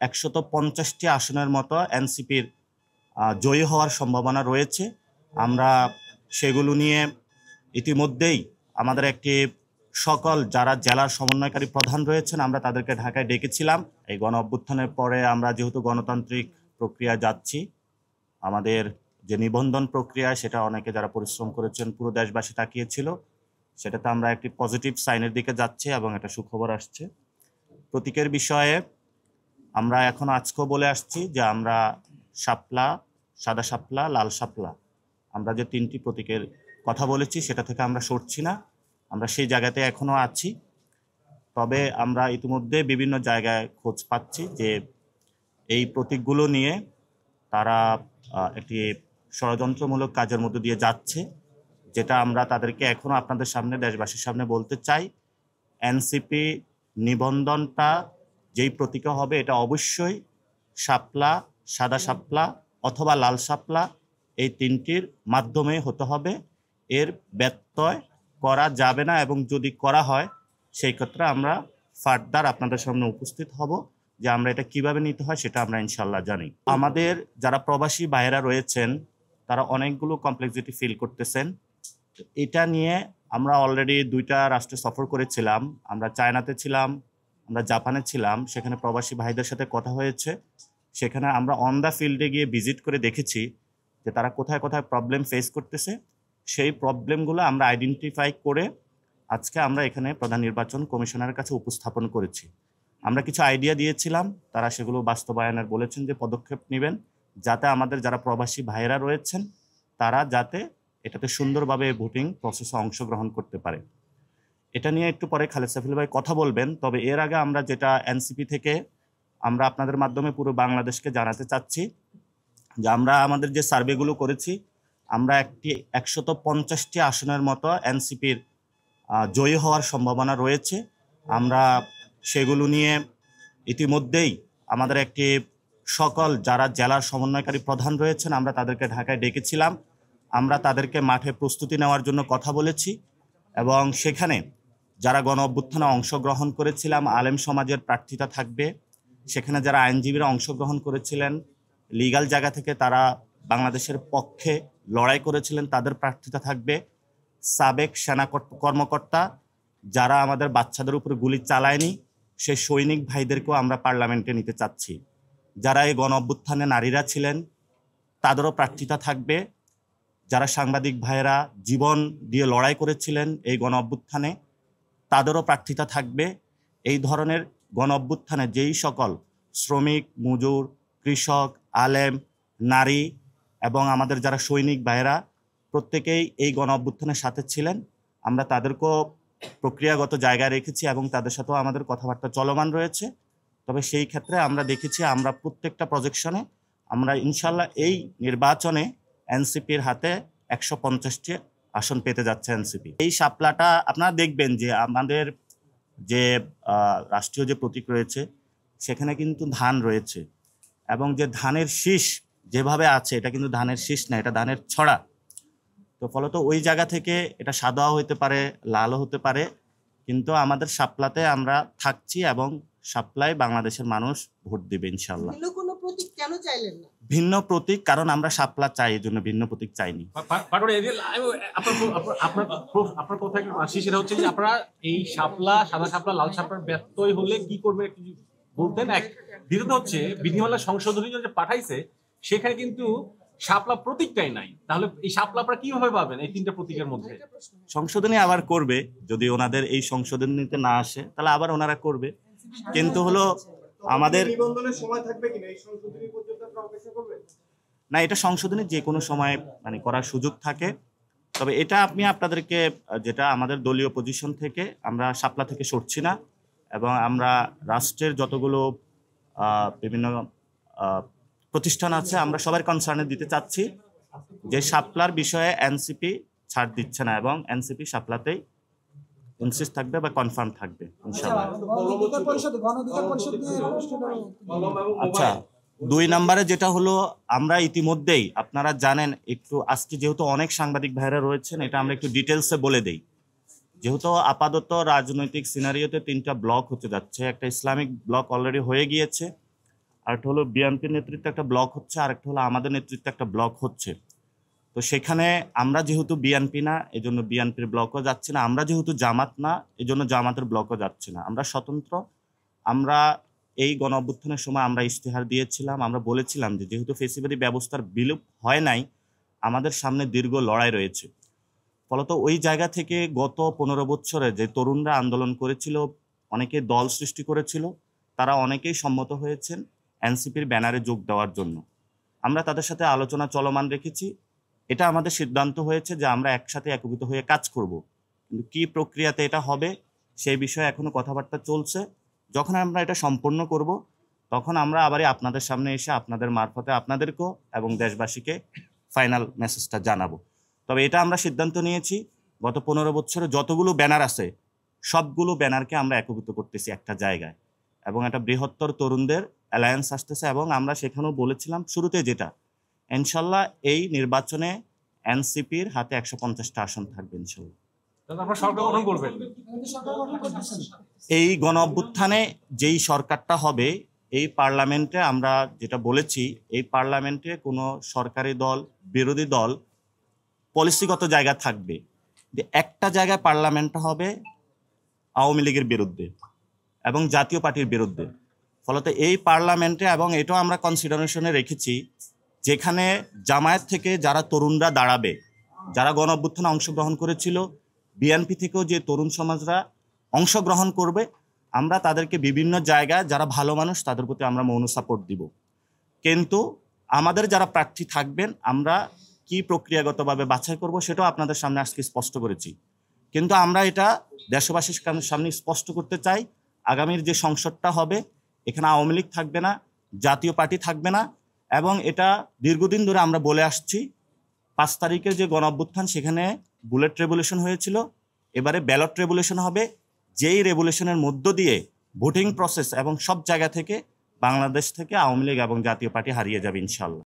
150টি আসনের মতো এনসিপির জয়ী হওয়ার সম্ভাবনা রয়েছে। আমরা সেগুলো নিয়ে ইতিমধ্যেই আমাদের একটি সকল যারা জেলার সমন্বয়কারী প্রধান রয়েছেন আমরা তাদেরকে ঢাকায় ডেকেছিলাম। এই গণ অভ্যুত্থানের পরে আমরা যেহেতু গণতান্ত্রিক প্রক্রিয়া যাচ্ছি, আমাদের যে নিবন্ধন প্রক্রিয়া সেটা অনেকে যারা পরিশ্রম করেছেন পুরো দেশবাসী তাকিয়েছিল, সেটাতে আমরা একটি পজিটিভ সাইনের দিকে যাচ্ছি এবং একটা সুখবর আসছে। প্রতীকের বিষয়ে আমরা এখন আজকেও বলে আসছি যে আমরা শাপলা, সাদা শাপলা, লাল শাপলা, আমরা যে 3টি প্রতীকের কথা বলেছি সেটা থেকে আমরা সরছি না, আমরা সেই জায়গাতে এখনো আছি। তবে আমরা ইতিমধ্যে বিভিন্ন জায়গায় খোঁজ পাচ্ছি যে এই প্রতীকগুলো নিয়ে তারা একটি ষড়যন্ত্রমূলক কাজের মধ্যে দিয়ে যাচ্ছে, যেটা আমরা তাদেরকে এখনো আপনাদের সামনে, দেশবাসীর সামনে বলতে চাই। এনসিপি নিবন্ধনটা যেই প্রতীকে হবে এটা অবশ্যই শাপলা, সাদা শাপলা অথবা লাল শাপলা, এই 3টির মাধ্যমে হতে হবে। এর ব্যত্যয় করা যাবে না, এবং যদি করা হয় সেই ক্ষেত্রে আমরা ফার্দার আপনাদের সামনে উপস্থিত হব যে আমরা এটা কিভাবে নিতে হয় সেটা আমরা ইনশাল্লাহ জানি। আমাদের যারা প্রবাসী ভাইয়েরা রয়েছেন তারা অনেকগুলো কমপ্লেক্সিটি ফিল করতেছেন। এটা নিয়ে আমরা অলরেডি 2টা রাষ্ট্রে সফর করেছিলাম, আমরা চায়নাতে ছিলাম, আমরা জাপানে ছিলাম। সেখানে প্রবাসী ভাইদের সাথে কথা হয়েছে, সেখানে আমরা অন দ্য ফিল্ডে গিয়ে ভিজিট করে দেখেছি যে তারা কোথায় কোথায় প্রবলেম ফেস করতেছে। সেই প্রবলেমগুলো আমরা আইডেন্টিফাই করে আজকে আমরা এখানে প্রধান নির্বাচন কমিশনারের কাছে উপস্থাপন করেছি। আমরা কিছু আইডিয়া দিয়েছিলাম, তারা সেগুলো বাস্তবায়নের বলেছেন যে পদক্ষেপ নেবেন, যাতে আমাদের যারা প্রবাসী ভাইয়েরা রয়েছেন তারা যাতে এটাতে সুন্দরভাবে ভোটিং প্রসেসে অংশগ্রহণ করতে পারে। এটা নিয়ে একটু পরে খালেদ সাইফুল ভাই কথা বলবেন। তবে এর আগে আমরা যেটা এনসিপি থেকে আমরা আপনাদের মাধ্যমে পুরো বাংলাদেশকে জানাতে চাচ্ছি যে আমরা আমাদের যে সার্ভেগুলো করেছি, আমরা 150টি আসনের মতো এনসিপির জয়ী হওয়ার সম্ভাবনা রয়েছে। আমরা সেগুলো নিয়ে ইতিমধ্যেই আমাদের একটি সকল যারা জেলার সমন্বয়কারী প্রধান রয়েছেন আমরা তাদেরকে ঢাকায় ডেকেছিলাম। আমরা তাদেরকে মাঠে প্রস্তুতি নেওয়ার জন্য কথা বলেছি, এবং সেখানে যারা গণ অভ্যুত্থানে অংশগ্রহণ করেছিলাম আলেম সমাজের প্রার্থীতা থাকবে, সেখানে যারা আইনজীবীরা অংশগ্রহণ করেছিলেন লিগ্যাল জায়গা থেকে তারা বাংলাদেশের পক্ষে লড়াই করেছিলেন তাদের প্রার্থীতা থাকবে, সাবেক সেনা কর্মকর্তা যারা আমাদের বাচ্চাদের উপরে গুলি চালায়নি সেই সৈনিক ভাইদেরকেও আমরা পার্লামেন্টে নিতে চাচ্ছি। যারা এই গণ অভ্যুত্থানে নারীরা ছিলেন তাদেরও প্রার্থীতা থাকবে, যারা সাংবাদিক ভাইয়েরা জীবন দিয়ে লড়াই করেছিলেন এই গণ অভ্যুত্থানে তাদেরও প্রার্থীতা থাকবে। এই ধরনের গণ অভ্যুত্থানে যেই সকল শ্রমিক, মজুর, কৃষক, আলেম, নারী এবং আমাদের যারা সৈনিক ভাইয়েরা প্রত্যেকেই এই গণ অভ্যুত্থানের সাথে ছিলেন, আমরা তাদেরকেও প্রক্রিয়াগত জায়গায় রেখেছি এবং তাদের সাথেও আমাদের কথাবার্তা চলমান রয়েছে। তবে সেই ক্ষেত্রে আমরা দেখেছি আমরা প্রত্যেকটা প্রজেকশনে আমরা ইনশাল্লাহ এই নির্বাচনে এনসিপির হাতে 150টি আসন পেতে যাচ্ছে এনসিপি। এই শাপলাটা আপনারা দেখবেন যে আমাদের যে রাষ্ট্রীয় যে প্রতীক রয়েছে সেখানে কিন্তু ধান রয়েছে, এবং যে ধানের শীষ যেভাবে আছে এটা কিন্তু ধানের শীষ না, এটা ধানের ছড়া। তো ফলত ওই জায়গা থেকে এটা সাদাও হতে পারে, লালও হতে পারে, কিন্তু আমাদের শাপলাতে আমরা থাকছি এবং শাপলায় বাংলাদেশের মানুষ ভোট দেবে ইনশাল্লাহ। ভিন্ন প্রতীক কারণ আমরা শাপলা চাই, এই জন্য ভিন্ন প্রতীক চাইনি। আপনার কথা একটু আসি, সেটা হচ্ছে যে আপনারা এই শাপলা, সাদা শাপলা, লাল শাপলার ব্যত্যয় হলে কি করবে একটু বলতেন। এক দ্বিতীয়ত হচ্ছে বিধিমালা সংশোধনী যে পাঠাইছে সেখানে কিন্তু শাপলা প্রতীকটাই নাই, তাহলে এই শাপলা আপনারা কিভাবে পাবেন এই 3টা প্রতীকের মধ্যে? সংশোধনী আবার করবে, যদি ওনাদের এই সংশোধনীতে না আসে তাহলে আবার ওনারা করবে, কিন্তু হলো আমাদের নিবন্ধনের সময় থাকবে কিনা এই সংশোধনী পর্যন্ত আপনারা অপেক্ষা করবেন? না, এটা সংশোধনী যে কোনো সময় মানে করার সুযোগ থাকে। তবে এটা আপনি আপনাদেরকে যেটা আমাদের দলীয় পজিশন থেকে আমরা শাপলা থেকে সরছি না, এবং আমরা রাষ্ট্রের যতগুলো বিভিন্ন প্রতিষ্ঠান আছে আমরা সবার কনসার্নে দিতে চাচ্ছি যে শাপলার বিষয়ে এনসিপি ছাড় দিচ্ছে না, এবং এনসিপি শাপলাতেই ইনসিস্ট থাকবে বা কনফার্ম থাকবে ইনশাআল্লাহ। আচ্ছা, 2 নম্বরে যেটা হলো আমরা ইতিমধ্যেই আপনারা জানেন, একটু আজকে যেহেতু অনেক সাংবাদিক ভাইরা রয়েছেন এটা আমরা একটু ডিটেলসে বলে দেই। যেহেতু আপাতত রাজনৈতিক সিনারিওতে 3টা ব্লক হতে যাচ্ছে, একটা ইসলামিক ব্লক অলরেডি হয়ে গিয়েছে, আর একটা হলো বিএনপির নেতৃত্বে একটা ব্লক হচ্ছে, আর একটা হলো আমাদের নেতৃত্বে একটা ব্লক হচ্ছে। তো সেখানে আমরা যেহেতু বিএনপি না, এজন্য বিএনপির ব্লকও যাচ্ছি না। আমরা যেহেতু জামাত না, এজন্য জামাতের ব্লকও যাচ্ছি না। আমরা স্বতন্ত্র। আমরা এই গণ অভ্যুত্থানের সময় আমরা ইশতেহার দিয়েছিলাম, আমরা বলেছিলাম যে যেহেতু ফেসিবাদী ব্যবস্থার বিলোপ হয় নাই, আমাদের সামনে দীর্ঘ লড়াই রয়েছে। ফলত ওই জায়গা থেকে গত 15 বছরে যে তরুণরা আন্দোলন করেছিল, অনেকে দল সৃষ্টি করেছিল, তারা অনেকেই সম্মত হয়েছেন এনসিপির ব্যানারে যোগ দেওয়ার জন্য। আমরা তাদের সাথে আলোচনা চলমান রেখেছি। এটা আমাদের সিদ্ধান্ত হয়েছে যে আমরা একসাথে একীভূত হয়ে কাজ করব। কিন্তু কি প্রক্রিয়াতে এটা হবে সেই বিষয়ে এখনো কথাবার্তা চলছে। যখন আমরা এটা সম্পন্ন করব, তখন আমরা আবারই আপনাদের সামনে এসে আপনাদের মারফতে আপনাদেরকেও এবং দেশবাসীকে ফাইনাল মেসেজটা জানাবো। তবে এটা আমরা সিদ্ধান্ত নিয়েছি, গত 15 বছরে যতগুলো ব্যানার আছে সবগুলো ব্যানারকে আমরা একীভূত করতেছি একটা জায়গায়, এবং একটা বৃহত্তর তরুণদের অ্যালায়েন্স আসতেছে। এবং আমরা সেখানেও বলেছিলাম শুরুতে যেটা, ইনশাল্লাহ এই নির্বাচনে এনসিপির হাতে 150টা আসন থাকবে ইনশাল্লাহ। তাহলে আপনারা সরকার গঠন করবেন? এই গণ অভ্যুত্থানে যেই সরকারটা হবে, এই পার্লামেন্টে আমরা যেটা বলেছি, এই পার্লামেন্টে কোনো সরকারি দল বিরোধী দল পলিসিগত জায়গা থাকবে, যে একটা জায়গায় পার্লামেন্টটা হবে আওয়ামী লীগের বিরুদ্ধে এবং জাতীয় পার্টির বিরুদ্ধে। ফলত এই পার্লামেন্টে, এবং এটাও আমরা কনসিডারেশনে রেখেছি, যেখানে জামায়াত থেকে যারা তরুণরা দাঁড়াবে, যারা গণ অভ্যুত্থানে অংশগ্রহণ করেছিল, বিএনপি থেকেও যে তরুণ সমাজরা অংশগ্রহণ করবে, আমরা তাদেরকে বিভিন্ন জায়গায় যারা ভালো মানুষ তাদের প্রতি আমরা মৌন সাপোর্ট দিব। কিন্তু আমাদের যারা প্রার্থী থাকবেন আমরা কি প্রক্রিয়াগতভাবে বাছাই করব সেটাও আপনাদের সামনে আজকে স্পষ্ট করেছি। কিন্তু আমরা এটা দেশবাসীর সামনে স্পষ্ট করতে চাই, আগামীর যে সংসদটা হবে এখানে আওয়ামী লীগ থাকবে না, জাতীয় পার্টি থাকবে না। এবং এটা দীর্ঘদিন ধরে আমরা বলে আসছি, 5 তারিখের যে গণ অভ্যুত্থান সেখানে বুলেট রেভলিউশন হয়েছিল, এবারে ব্যালট রেভলিউশন হবে, যেই রেভলিউশনের মধ্য দিয়ে ভোটিং প্রসেস এবং সব জায়গা থেকে বাংলাদেশ থেকে আওয়ামী লীগ এবং জাতীয় পার্টি হারিয়ে যাবে ইনশাল্লাহ।